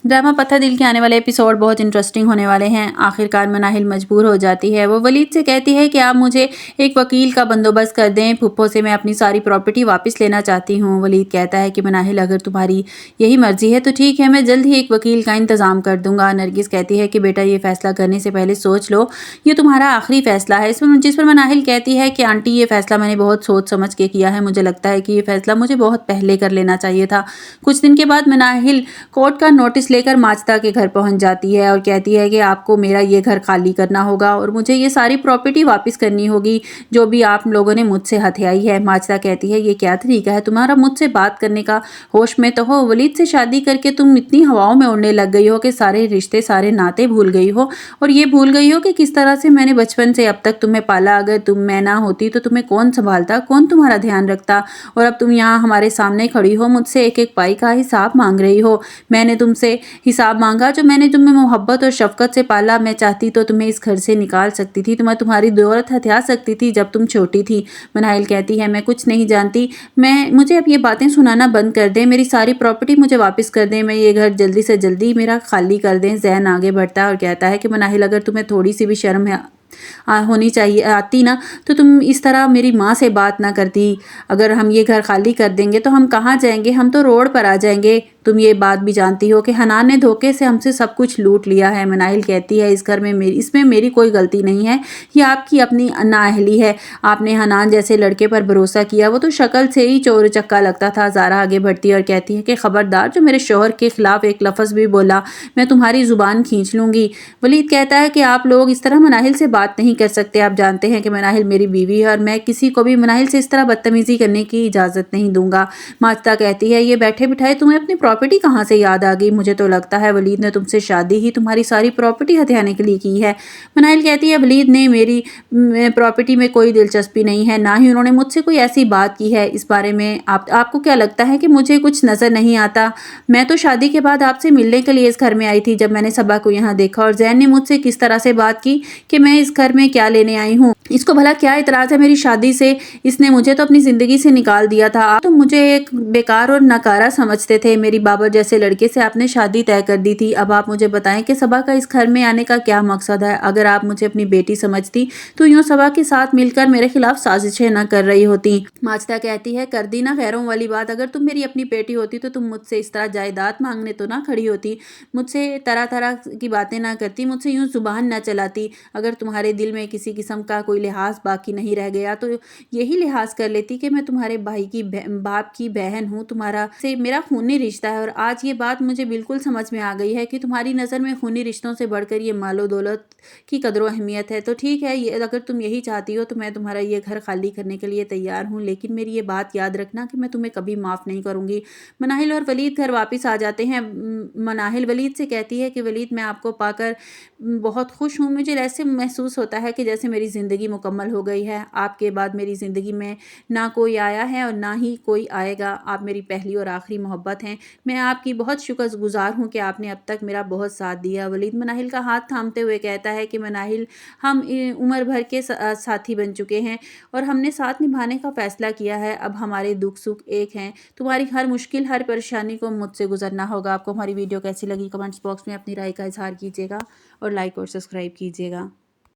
Drama पत्थर दिल के आने वाले एपिसोड बहुत इंटरेस्टिंग होने वाले हैं। आखिरकार मनाहिल मजबूर हो जाती है। वो वलीद से कहती है कि आप मुझे एक वकील का बंदोबस्त कर दें, फुप्पो से मैं अपनी सारी प्रॉपर्टी वापस लेना चाहती हूँ। वलीद कहता है कि मनाहिल, अगर तुम्हारी यही मर्जी है तो ठीक है, मैं जल्द ही एक वकील का इंतज़ाम कर दूंगा। नरगिस कहती है कि बेटा, ये फैसला करने से पहले सोच लो, ये तुम्हारा आखिरी फैसला है। जिस पर मनाहिल कहती है कि आंटी, ये फैसला मैंने बहुत सोच समझ के किया है, मुझे लगता है कि ये फैसला मुझे बहुत पहले कर लेना चाहिए था। कुछ दिन के बाद मनाहिल कोर्ट का नोटिस लेकर माजदा के घर पहुंच जाती है और कहती है कि आपको मेरा ये घर खाली करना होगा और मुझे ये सारी प्रॉपर्टी वापस करनी होगी जो भी आप लोगों ने मुझसे हथियाई है। माजदा कहती है, ये क्या तरीका है तुम्हारा मुझसे बात करने का? होश में तो हो। वलीद से शादी करके तुम इतनी हवाओं में उड़ने लग गई हो कि सारे रिश्ते, सारे नाते भूल गई हो और ये भूल गई हो कि किस तरह से मैंने बचपन से अब तक तुम्हें पाला। अगर मैं ना होती तो तुम्हें कौन संभालता, कौन तुम्हारा ध्यान रखता? और अब तुम यहाँ हमारे सामने खड़ी हो, मुझसे एक एक पाई का हिसाब मांग रही हो। मैंने तुमसे हिसाब मांगा जो मैंने तुम्हें मोहब्बत और शफकत से पाला। मैं चाहती तो तुम्हें इस घर से निकाल सकती थी, तुम्हारी दौलत हथिया सकती थी जब तुम छोटी थी। मनाहिल कहती है, मैं कुछ नहीं जानती, मुझे अब ये बातें सुनाना बंद कर दें, मेरी सारी प्रॉपर्टी मुझे वापस कर दें, मैं ये घर जल्दी से जल्दी मेरा खाली कर दें। जैन आगे बढ़ता है और कहता है कि मनाहिल, अगर तुम्हें थोड़ी सी भी शर्म होनी चाहिए आती ना तो तुम इस तरह मेरी माँ से बात ना करती। अगर हम ये घर खाली कर देंगे तो हम कहाँ जाएंगे? हम तो रोड पर आ जाएंगे। तुम ये बात भी जानती हो कि हनान ने धोखे से हमसे सब कुछ लूट लिया है। मनाहिल कहती है, इस घर में इसमें मेरी कोई गलती नहीं है, ये आपकी अपनी नाअहली है। आपने हनान जैसे लड़के पर भरोसा किया, वो तो शक्ल से ही चोर चक्का लगता था। ज़ारा आगे बढ़ती है और कहती है कि खबरदार, जो मेरे शोहर के खिलाफ एक लफ्ज़ भी बोला, मैं तुम्हारी ज़ुबान खींच लूँगी। वलीद कहता है कि आप लोग इस तरह मनाहिल से बात नहीं कर सकते। आप जानते हैं कि मनाहिल मेरी बीवी है और मैं किसी को भी मनाहिल से इस तरह बदतमीज़ी करने की इजाज़त नहीं दूंगा। माजदा कहती है, ये बैठे बिठाए तुम्हें अपनी प्रॉपर्टी कहाँ से याद आ गई? मुझे तो लगता है वलीद ने तुमसे शादी ही तुम्हारी सारी प्रॉपर्टी हथियाने के लिए की है। मनाहिल कहती है, वलीद ने मेरी प्रॉपर्टी में कोई दिलचस्पी नहीं है, ना ही उन्होंने मुझसे कोई ऐसी बात की है। इस बारे में आपको क्या लगता है कि मुझे कुछ नज़र नहीं आता? मैं तो शादी के बाद आपसे मिलने के लिए इस घर में आई थी। जब मैंने सबा को यहाँ देखा और जैन ने मुझसे किस तरह से बात की कि मैं इस घर में क्या लेने आई हूँ, इसको भला क्या इतराज़ है मेरी शादी से? इसने मुझे तो अपनी ज़िंदगी से निकाल दिया था। आप तो मुझे एक बेकार और नकारा समझते थे। मेरी बाबर जैसे लड़के से आपने शादी तय कर दी थी। अब आप मुझे बताएं कि सबा का इस घर में आने का क्या मकसद है? अगर आप मुझे अपनी बेटी समझती तो यूँ सबा के साथ मिलकर मेरे खिलाफ साजिशें न कर रही होती। माजदा कहती है, कर दी ना गैरों वाली बात। अगर तुम मेरी अपनी बेटी होती तो तुम मुझसे इस तरह जायदाद मांगने तो ना खड़ी होती, मुझसे तरह तरह की बातें ना करती, मुझसे यूँ जुबान ना चलाती। अगर तुम्हारे दिल में किसी किस्म का कोई लिहाज बाकी नहीं रह गया तो यही लिहाज कर लेती कि मैं तुम्हारे भाई की बाप की बहन हूँ, तुम्हारा से मेरा खूनी रिश्ता है। और आज ये बात मुझे बिल्कुल समझ में आ गई है कि तुम्हारी नज़र में खूनी रिश्तों से बढ़कर ये मालो दौलत की कदर अहमियत है। तो ठीक है, ये अगर तुम यही चाहती हो तो मैं तुम्हारा ये घर खाली करने के लिए तैयार हूँ, लेकिन मेरी ये बात याद रखना कि मैं तुम्हें कभी माफ़ नहीं करूँगी। मनाहिल और वलीद घर वापस आ जाते हैं। मनाहिल वलीद से कहती है कि वलीद, मैं आपको पाकर बहुत खुश हूँ। मुझे ऐसे महसूस होता है कि जैसे मेरी ज़िंदगी मुकम्मल हो गई है। आपके बाद मेरी ज़िंदगी में ना कोई आया है और ना ही कोई आएगा। आप मेरी पहली और आखिरी मोहब्बत हैं। मैं आपकी बहुत शुक्रगुजार हूँ कि आपने अब तक मेरा बहुत साथ दिया। वलीद मनाहिल का हाथ थामते हुए कहता है कि मनाहिल, हम उम्र भर के साथी बन चुके हैं और हमने साथ निभाने का फ़ैसला किया है। अब हमारे दुख सुख एक हैं। तुम्हारी हर मुश्किल, हर परेशानी को मुझसे गुजरना होगा। आपको हमारी वीडियो कैसी लगी कमेंट्स बॉक्स में अपनी राय का इजहार कीजिएगा और लाइक और सब्सक्राइब कीजिएगा।